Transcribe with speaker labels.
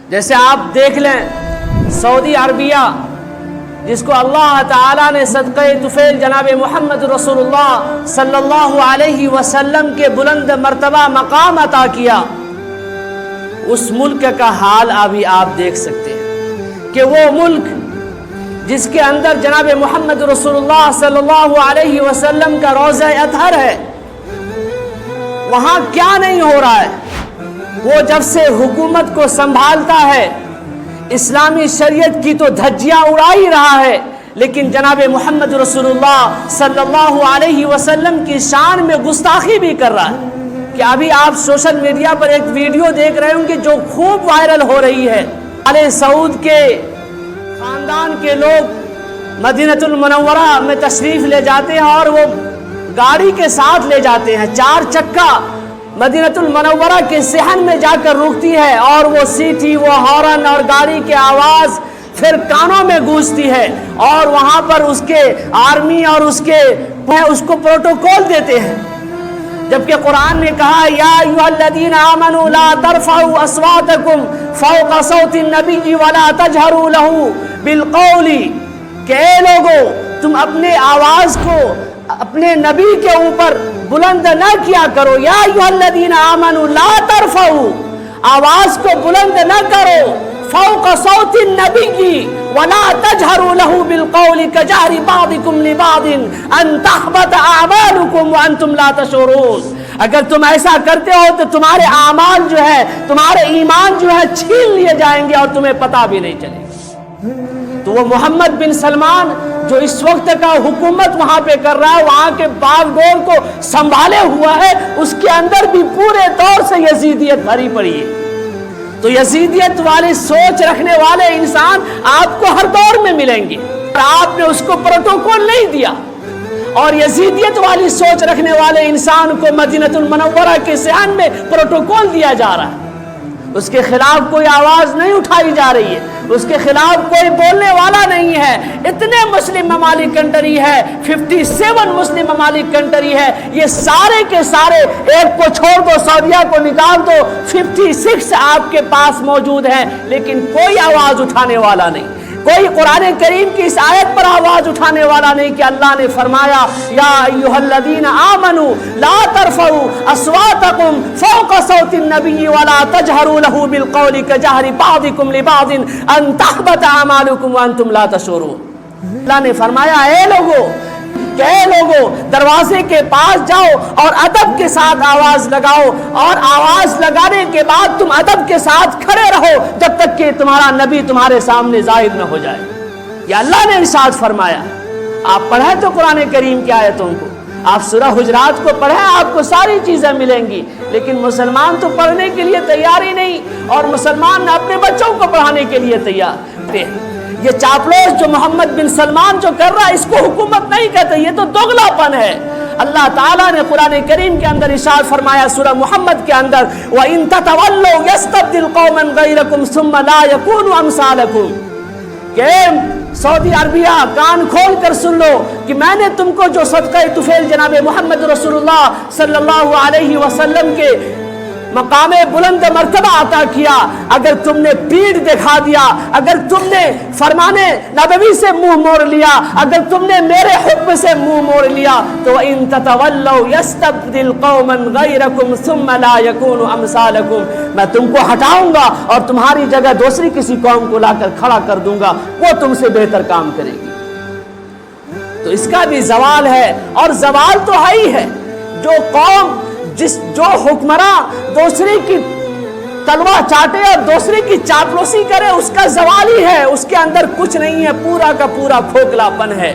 Speaker 1: جیسے آپ دیکھ لیں سعودی عربیہ، جس کو اللہ تعالیٰ نے صدقہ طفیل جناب محمد رسول اللہ صلی اللہ علیہ وسلم کے بلند مرتبہ مقام عطا کیا، اس ملک کا حال ابھی آپ دیکھ سکتے ہیں کہ وہ ملک جس کے اندر جناب محمد رسول اللہ صلی اللہ علیہ وسلم کا روضہ اطہر ہے، وہاں کیا نہیں ہو رہا ہے۔ وہ جب سے حکومت کو سنبھالتا ہے اسلامی شریعت کی تو دھجیاں اڑا ہی رہا ہے، لیکن جناب محمد رسول اللہ صلی اللہ علیہ وسلم کی شان میں گستاخی بھی کر رہا ہے۔ کہ ابھی آپ سوشل میڈیا پر ایک ویڈیو دیکھ رہے ہوں گے جو خوب وائرل ہو رہی ہے، آل سعود کے خاندان کے لوگ مدینہ المنورہ میں تشریف لے جاتے ہیں اور وہ گاڑی کے ساتھ لے جاتے ہیں، 4 چکا مدینہ المنورہ کے صحن میں جا کر رکتی ہے، اور وہ سیٹی، وہ ہارن اور گاڑی کی آواز پھر کانوں میں گونجتی ہے، اور وہاں پر اس کے آرمی اور اس کو پروٹوکول دیتے ہیں، جبکہ قرآن نے کہا یا ایھا الذین آمنوا لا ترفعوا اصواتکم فوق صوت النبی ولا تجہروا لہ بالقول، کہ اے لوگو تم اپنے آواز کو اپنے نبی کے اوپر بلند نہ کیا کرو، یا ایھا الذین آمنوا لا ترفعوا، آواز کو بلند نہ کرو، فوق صوت النبی ولا تجہروا لہ بالقول کجہر بعضکم لبعض ان تحبط اعمالکم وانتم لا تشعرون۔ اگر تم ایسا کرتے ہو تو تمہارے اعمال جو ہے، تمہارے ایمان جو ہے چھین لیے جائیں گے اور تمہیں پتہ بھی نہیں چلے گا۔ تو وہ محمد بن سلمان جو اس وقت کا حکومت وہاں پہ کر رہا ہے، وہاں کے باغ ڈور کو سنبھالے ہوا ہے، اس کے اندر بھی پورے طور سے یزیدیت بھری پڑی ہے۔ تو یزیدیت والی سوچ رکھنے والے انسان آپ کو ہر دور میں ملیں گے، اور آپ نے اس کو پروٹوکول نہیں دیا، اور یزیدیت والی سوچ رکھنے والے انسان کو مدینہ المنورہ کے صحن میں پروٹوکول دیا جا رہا ہے، اس کے خلاف کوئی آواز نہیں اٹھائی جا رہی ہے، اس کے خلاف کوئی بولنے والا نہیں ہے۔ اتنے مسلم ممالک کنٹری ہے، 57 مسلم ممالک کنٹری ہے، یہ سارے کے سارے، ایک کو چھوڑ دو، سعودیہ کو نکال دو، 56 آپ کے پاس موجود ہیں، لیکن کوئی آواز اٹھانے والا نہیں، کوئی قرآن کریم کی اس آیت پر آواز اٹھانے والا نہیں کہ اللہ نے فرمایا یا ایھا الذین آمنوا لا ترفعوا اصواتکم فوق صوت النبی ولا تجہروا لہ بالقول کجہر بعضکم لبعض ان تحبط اعمالکم وانتم لا تشعرون۔ اللہ نے فرمایا اے لوگو دروازے کے پاس جاؤ اور ادب کے ساتھ آواز لگاؤ، اور آواز لگانے کے بعد تم ادب کے ساتھ کھڑے رہو جب تک کہ تمہارا نبی تمہارے سامنے ظاہر نہ ہو جائے۔ یہ اللہ نے ارشاد فرمایا۔ آپ پڑھیں تو قرآن کریم کی آیتوں کو، آپ سورہ حجرات کو پڑھیں، آپ کو ساری چیزیں ملیں گی، لیکن مسلمان تو پڑھنے کے لیے تیار ہی نہیں، اور مسلمان اپنے بچوں کو پڑھانے کے لیے تیار ہے۔ یہ چاپلوس جو محمد بن سلمان جو کر رہا ہے، اس کو حکومت نہیں کہتے، یہ تو دوغلا پن ہے۔ اللہ تعالیٰ نے قرآن کریم کے اندر ارشاد فرمایا سورہ محمد کے اندر وَإِن تَتَوَلَّوْا يَسْتَبْدِلْ قَوْمًا غَيْرَكُمْ ثُمَّ لَا يَكُونُوا أَمْثَالَكُمْ، کہ سعودی عربیہ کان کھول کر سن لو کہ میں نے تم کو جو صدقہ طفیل جناب محمد رسول اللہ صلی اللہ علیہ وسلم کے مقام بلند مرتبہ عطا کیا، اگر تم نے پیٹھ دکھا دیا، اگر تم نے فرمانے نبوی سے منہ موڑ لیا، اگر تم نے میرے حکم سے منہ موڑ لیا، تو ان تتولوا یستبدل قوما غیرکم ثم لا یکونوا امثالکم، میں تم کو ہٹاؤں گا اور تمہاری جگہ دوسری کسی قوم کو لا کر کھڑا کر دوں گا، وہ تم سے بہتر کام کرے گی۔ تو اس کا بھی زوال ہے، اور زوال تو ہے ہی ہے۔ جو قوم جو حکمراں دوسرے کی تلوار چاٹے اور دوسرے کی چاپلوسی کرے، اس کا زوال ہی ہے، اس کے اندر کچھ نہیں ہے، پورا کا پورا کھوکھلا پن ہے۔